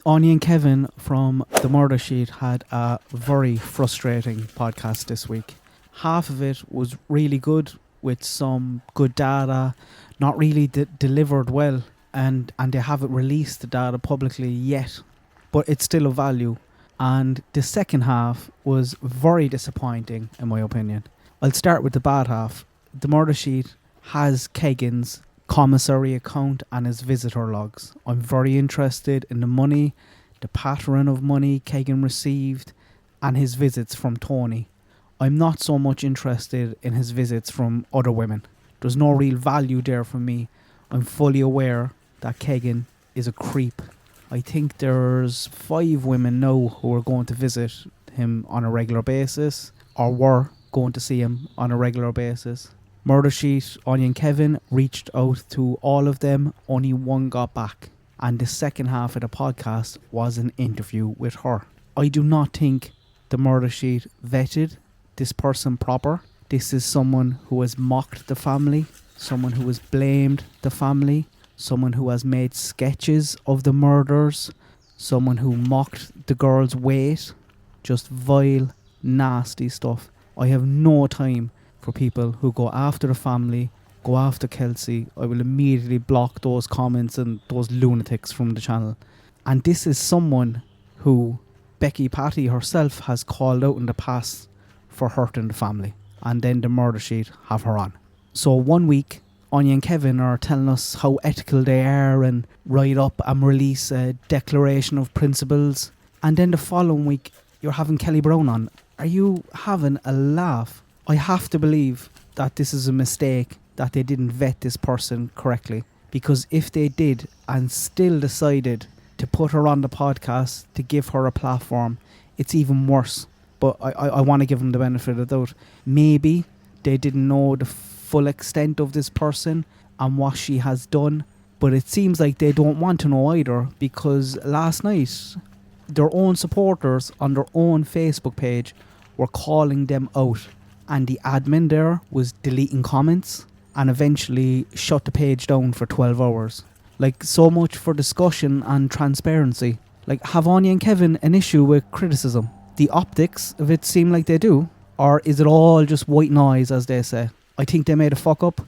Anya and Kevin from The Murder Sheet had a very frustrating podcast this week. Half of it was really good with some good data, not really delivered well, and they haven't released the data publicly yet, but it's still of value. And the second half was very disappointing, in my opinion. I'll start with the bad half. The Murder Sheet has Kegan's commissary account and his visitor logs. I'm very interested in the money, the pattern of money Kegan received, and his visits from Tony. I'm not so much interested in his visits from other women. There's no real value there for me. I'm fully aware that Kegan is a creep. I think there's 5 women now who are going to visit him on a regular basis, or were going to see him on a regular basis. Murder Sheet, Anya and Kevin reached out to all of them, only one got back. And the second half of the podcast was an interview with her. I do not think the Murder Sheet vetted this person proper. This is someone who has mocked the family, someone who has blamed the family, someone who has made sketches of the murders, someone who mocked the girl's weight. Just vile, nasty stuff. I have no time for people who go after the family, go after Kelsey. I will immediately block those comments and those lunatics from the channel. And this is someone who Becky Patty herself has called out in the past for hurting the family. And then the Murder Sheet have her on. So 1 week, Anya and Kevin are telling us how ethical they are and write up and release a declaration of principles. And then the following week, you're having Kelly Brown on. Are you having a laugh? I have to believe that this is a mistake, that they didn't vet this person correctly. Because if they did and still decided to put her on the podcast, to give her a platform, it's even worse. But I want to give them the benefit of the doubt. Maybe they didn't know the full extent of this person and what she has done. But it seems like they don't want to know either, because last night their own supporters on their own Facebook page were calling them out. And the admin there was deleting comments and eventually shut the page down for 12 hours. Like, so much for discussion and transparency. Like, have Anya and Kevin an issue with criticism? The optics of it seem like they do. Or is it all just white noise, as they say? I think they made a fuck up.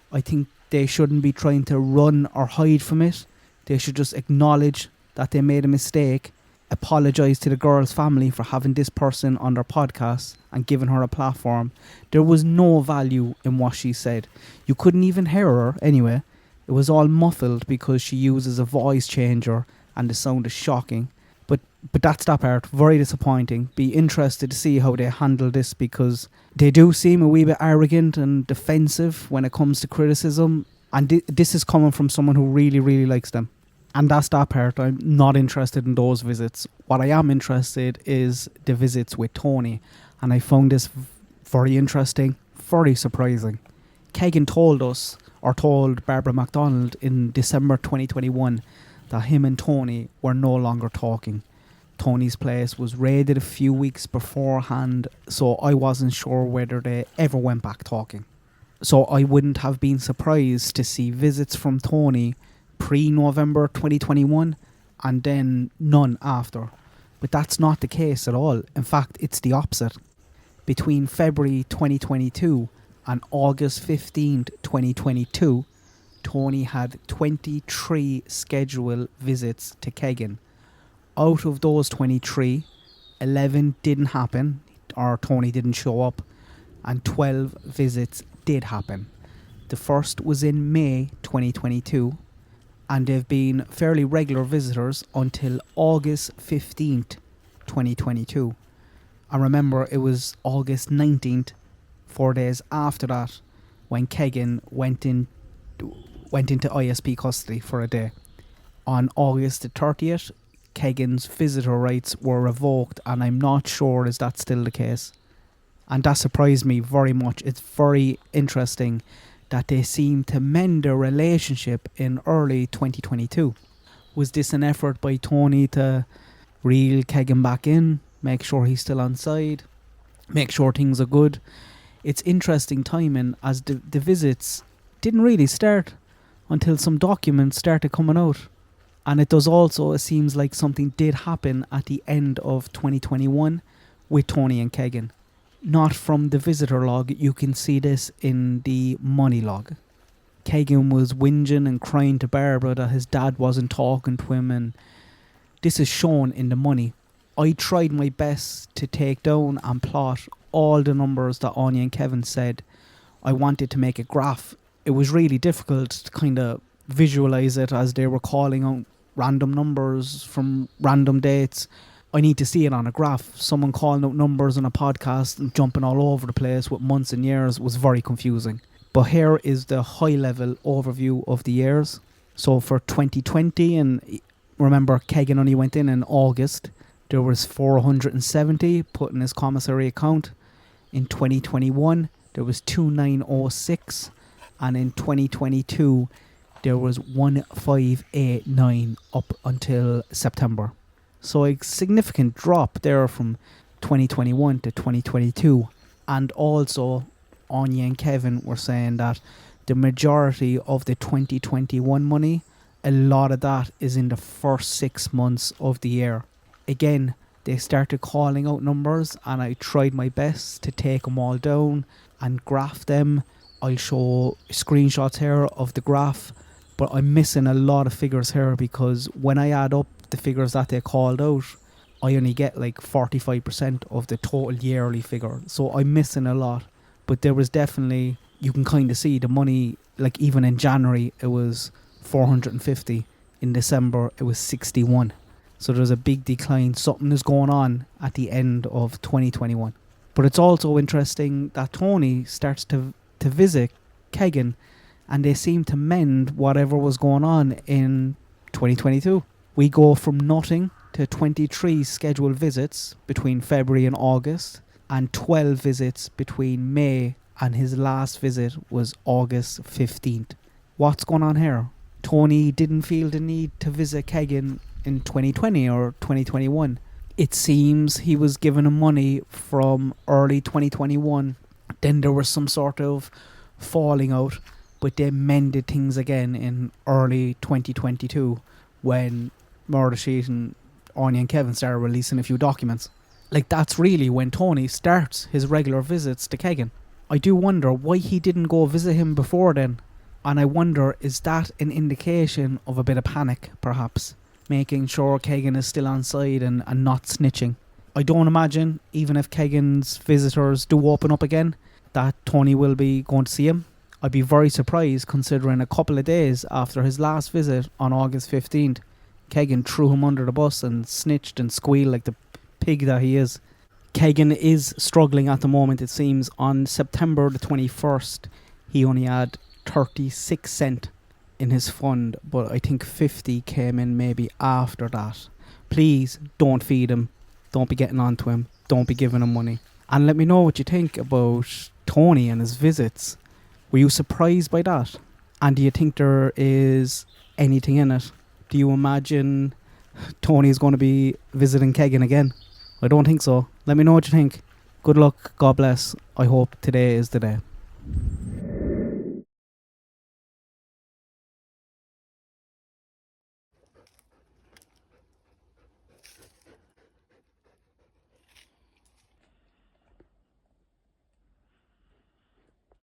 I think they shouldn't be trying to run or hide from it. They should just acknowledge that they made a mistake, apologise to the girl's family for having this person on their podcast and giving her a platform. There was no value in what she said. You couldn't even hear her anyway. It was all muffled because she uses a voice changer and the sound is shocking. But that's that part. Very disappointing. Be interested to see how they handle this, because they do seem a wee bit arrogant and defensive when it comes to criticism. And this is coming from someone who really, really likes them. And that's that part. I'm not interested in those visits. What I am interested is the visits with Tony. And I found this very interesting, very surprising. Kegan told Barbara MacDonald in December 2021 that him and Tony were no longer talking. Tony's place was raided a few weeks beforehand, so I wasn't sure whether they ever went back talking. So I wouldn't have been surprised to see visits from Tony pre-November 2021 and then none after. But that's not the case at all. In fact, it's the opposite. Between February 2022 and August 15th, 2022, Tony had 23 scheduled visits to Kegan. Out of those 23, 11 didn't happen, or Tony didn't show up, and 12 visits did happen. The first was in May 2022, and they've been fairly regular visitors until August 15th, 2022. And remember, it was August 19th, 4 days after that, when Kegan went into ISP custody for a day. On August the 30th, Kegan's visitor rights were revoked, and I'm not sure is that still the case. And that surprised me very much. It's very interesting that they seem to mend their relationship in early 2022. Was this an effort by Tony to reel Kegan back in, make sure he's still on side, make sure things are good? It's interesting timing, as the visits didn't really start until some documents started coming out. And it does also, it seems like something did happen at the end of 2021 with Tony and Kegan. Not from the visitor log, you can see this in the money log. Kegan was whinging and crying to Barbara that his dad wasn't talking to him, and this is shown in the money. I tried my best to take down and plot all the numbers that Anya and Kevin said. I wanted to make a graph. It was really difficult to kind of visualize it as they were calling out random numbers from random dates. I need to see it on a graph. Someone calling out numbers on a podcast and jumping all over the place with months and years was very confusing. But here is the high level overview of the years. So for 2020, and remember Kegan only went in August, there was 470 put in his commissary account. In 2021 there was 2906, and in 2022 there was 1589 up until September. So a significant drop there from 2021 to 2022. And also Anya and Kevin were saying that the majority of the 2021 money, a lot of that is in the first 6 months of the year. Again, they started calling out numbers, and I tried my best to take them all down and graph them. I'll show screenshots here of the graph, but I'm missing a lot of figures here because when I add up the figures that they called out, I only get like 45% of the total yearly figure. So I'm missing a lot. But there was definitely, you can kind of see the money, like even in January it was 450, in December it was 61. So there's a big decline. Something is going on at the end of 2021. But it's also interesting that Tony starts to visit Kegan, and they seem to mend whatever was going on in 2022. We go from nothing to 23 scheduled visits between February and August, and 12 visits between May, and his last visit was August 15th. What's going on here? Tony didn't feel the need to visit Kegan in 2020 or 2021. It seems he was giving him money from early 2021. Then there was some sort of falling out, but they mended things again in early 2022 when Murder Sheet and Anya and Kevin started releasing a few documents. Like, that's really when Tony starts his regular visits to Kegan. I do wonder why he didn't go visit him before then. And I wonder, is that an indication of a bit of panic, perhaps? Making sure Kegan is still on side and not snitching. I don't imagine, even if Kegan's visitors do open up again, that Tony will be going to see him. I'd be very surprised considering a couple of days after his last visit on August 15th, Kegan threw him under the bus and snitched and squealed like the pig that he is. Kegan is struggling at the moment, it seems. On September the 21st, he only had 36 cents in his fund, but I think 50 came in maybe after that. Please don't feed him. Don't be getting on to him. Don't be giving him money. And let me know what you think about Tony and his visits. Were you surprised by that? And do you think there is anything in it? Do you imagine Tony is going to be visiting Kegan again? I don't think so. Let me know what you think. Good luck. God bless. I hope today is the day.